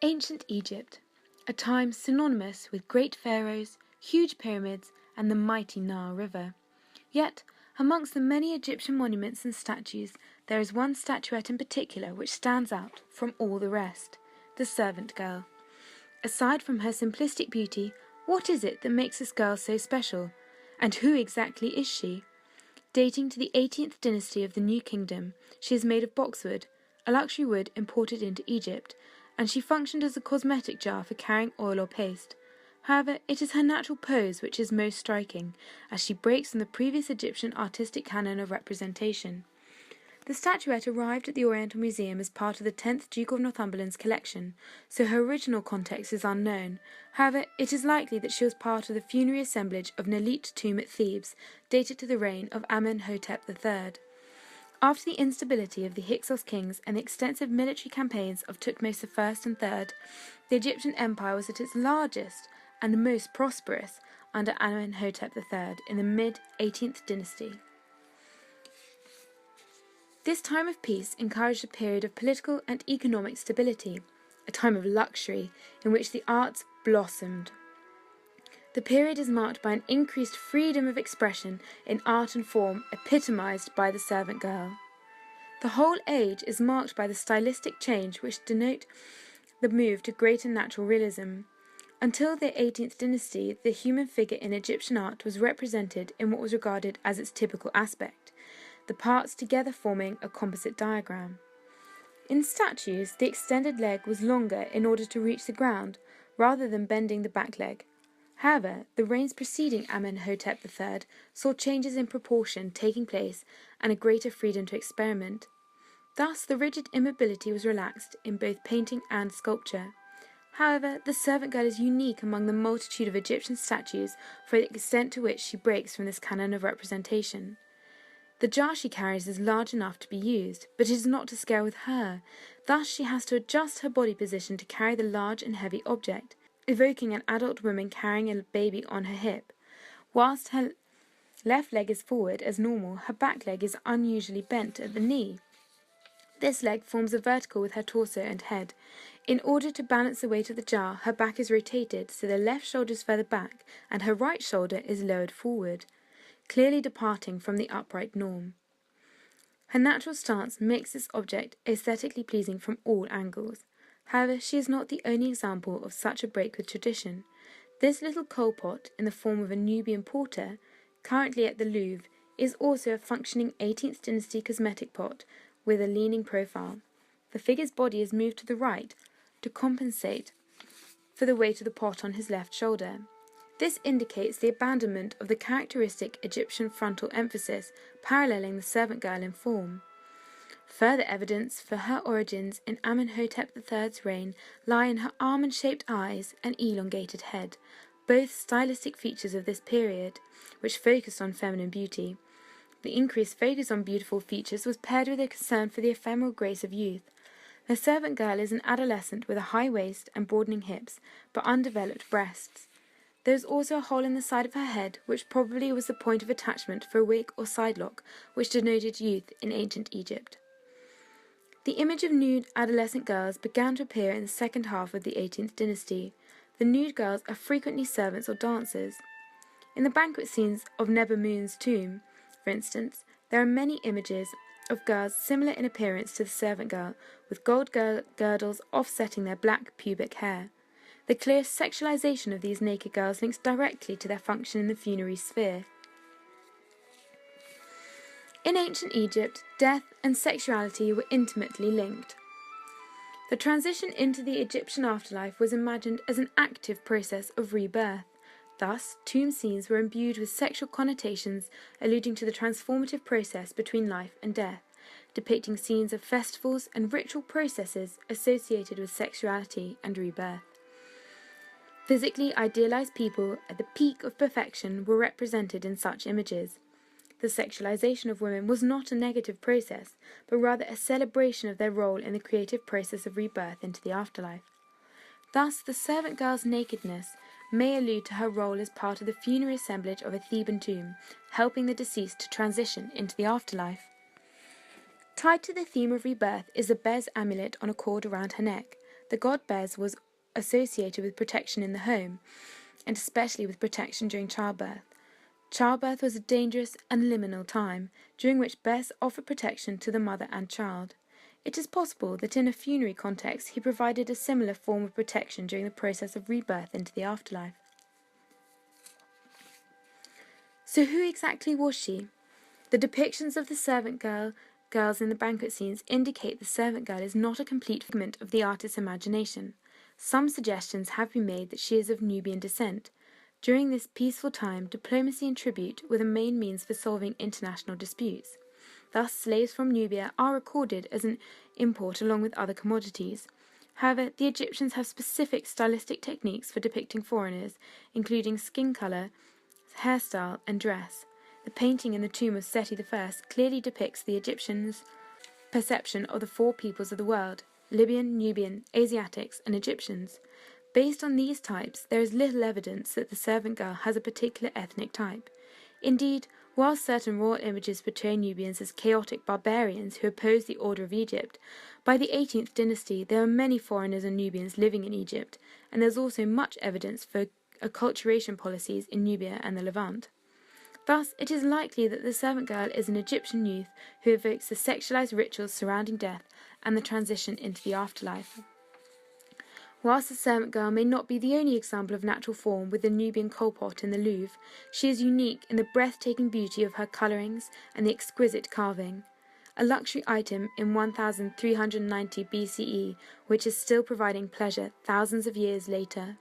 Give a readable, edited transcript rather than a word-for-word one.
Ancient Egypt, a time synonymous with great pharaohs, huge pyramids, and the mighty Nile River. Yet, amongst the many Egyptian monuments and statues, there is one statuette in particular which stands out from all the rest, the servant girl. Aside from her simplistic beauty, what is it that makes this girl so special? And who exactly is she? Dating to the 18th dynasty of the New Kingdom, she is made of boxwood, a luxury wood imported into Egypt, and she functioned as a cosmetic jar for carrying oil or paste. However, it is her natural pose which is most striking, as she breaks from the previous Egyptian artistic canon of representation. The statuette arrived at the Oriental Museum as part of the 10th Duke of Northumberland's collection, so her original context is unknown. However, it is likely that she was part of the funerary assemblage of an elite tomb at Thebes, dated to the reign of Amenhotep III. After the instability of the Hyksos kings and the extensive military campaigns of Thutmose I and III, the Egyptian empire was at its largest and most prosperous under Amenhotep III in the mid-18th dynasty. This time of peace encouraged a period of political and economic stability, a time of luxury in which the arts blossomed. The period is marked by an increased freedom of expression in art and form epitomized by the servant girl. The whole age is marked by the stylistic change which denote the move to greater natural realism. Until the 18th dynasty, the human figure in Egyptian art was represented in what was regarded as its typical aspect, the parts together forming a composite diagram. In statues, the extended leg was longer in order to reach the ground, rather than bending the back leg. However, the reigns preceding Amenhotep III saw changes in proportion taking place and a greater freedom to experiment. Thus, the rigid immobility was relaxed in both painting and sculpture. However, the servant girl is unique among the multitude of Egyptian statues for the extent to which she breaks from this canon of representation. The jar she carries is large enough to be used, but it is not to scale with her. Thus, she has to adjust her body position to carry the large and heavy object, evoking an adult woman carrying a baby on her hip. Whilst her left leg is forward as normal, her back leg is unusually bent at the knee. This leg forms a vertical with her torso and head. In order to balance the weight of the jar, her back is rotated so the left shoulder is further back and her right shoulder is lowered forward, clearly departing from the upright norm. Her natural stance makes this object aesthetically pleasing from all angles. However, she is not the only example of such a break with tradition. This little coal pot, in the form of a Nubian porter, currently at the Louvre, is also a functioning 18th dynasty cosmetic pot with a leaning profile. The figure's body is moved to the right to compensate for the weight of the pot on his left shoulder. This indicates the abandonment of the characteristic Egyptian frontal emphasis, paralleling the servant girl in form. Further evidence for her origins in Amenhotep III's reign lie in her almond-shaped eyes and elongated head, both stylistic features of this period, which focused on feminine beauty. The increased focus on beautiful features was paired with a concern for the ephemeral grace of youth. The servant girl is an adolescent with a high waist and broadening hips, but undeveloped breasts. There is also a hole in the side of her head, which probably was the point of attachment for a wig or sidelock, which denoted youth in ancient Egypt. The image of nude adolescent girls began to appear in the second half of the 18th dynasty. The nude girls are frequently servants or dancers. In the banquet scenes of Nebuchadnezzar's tomb, for instance, there are many images of girls similar in appearance to the servant girl, with gold girdles offsetting their black pubic hair. The clear sexualization of these naked girls links directly to their function in the funerary sphere. In ancient Egypt, death and sexuality were intimately linked. The transition into the Egyptian afterlife was imagined as an active process of rebirth. Thus, tomb scenes were imbued with sexual connotations, alluding to the transformative process between life and death, depicting scenes of festivals and ritual processes associated with sexuality and rebirth. Physically idealized people at the peak of perfection were represented in such images. The sexualization of women was not a negative process, but rather a celebration of their role in the creative process of rebirth into the afterlife. Thus, the servant girl's nakedness may allude to her role as part of the funerary assemblage of a Theban tomb, helping the deceased to transition into the afterlife. Tied to the theme of rebirth is a Bez amulet on a cord around her neck. the god Bes was associated with protection in the home, and especially with protection during childbirth. Childbirth was a dangerous and liminal time, during which Bes offered protection to the mother and child. It is possible that in a funerary context he provided a similar form of protection during the process of rebirth into the afterlife. So who exactly was she? The depictions of the servant girls in the banquet scenes indicate the servant girl is not a complete figment of the artist's imagination. Some suggestions have been made that she is of Nubian descent. During this peaceful time, diplomacy and tribute were the main means for solving international disputes. Thus, slaves from Nubia are recorded as an import along with other commodities. However, the Egyptians have specific stylistic techniques for depicting foreigners, including skin colour, hairstyle, and dress. The painting in the tomb of Seti I clearly depicts the Egyptians' perception of the four peoples of the world: Libyan, Nubian, Asiatics, and Egyptians. Based on these types, there is little evidence that the servant girl has a particular ethnic type. Indeed, while certain royal images portray Nubians as chaotic barbarians who opposed the order of Egypt, by the 18th dynasty there were many foreigners and Nubians living in Egypt, and there is also much evidence for acculturation policies in Nubia and the Levant. Thus, it is likely that the servant girl is an Egyptian youth who evokes the sexualized rituals surrounding death and the transition into the afterlife. Whilst the servant girl may not be the only example of natural form with the Nubian coal pot in the Louvre, she is unique in the breathtaking beauty of her colourings and the exquisite carving. A luxury item in 1390 BCE, which is still providing pleasure thousands of years later.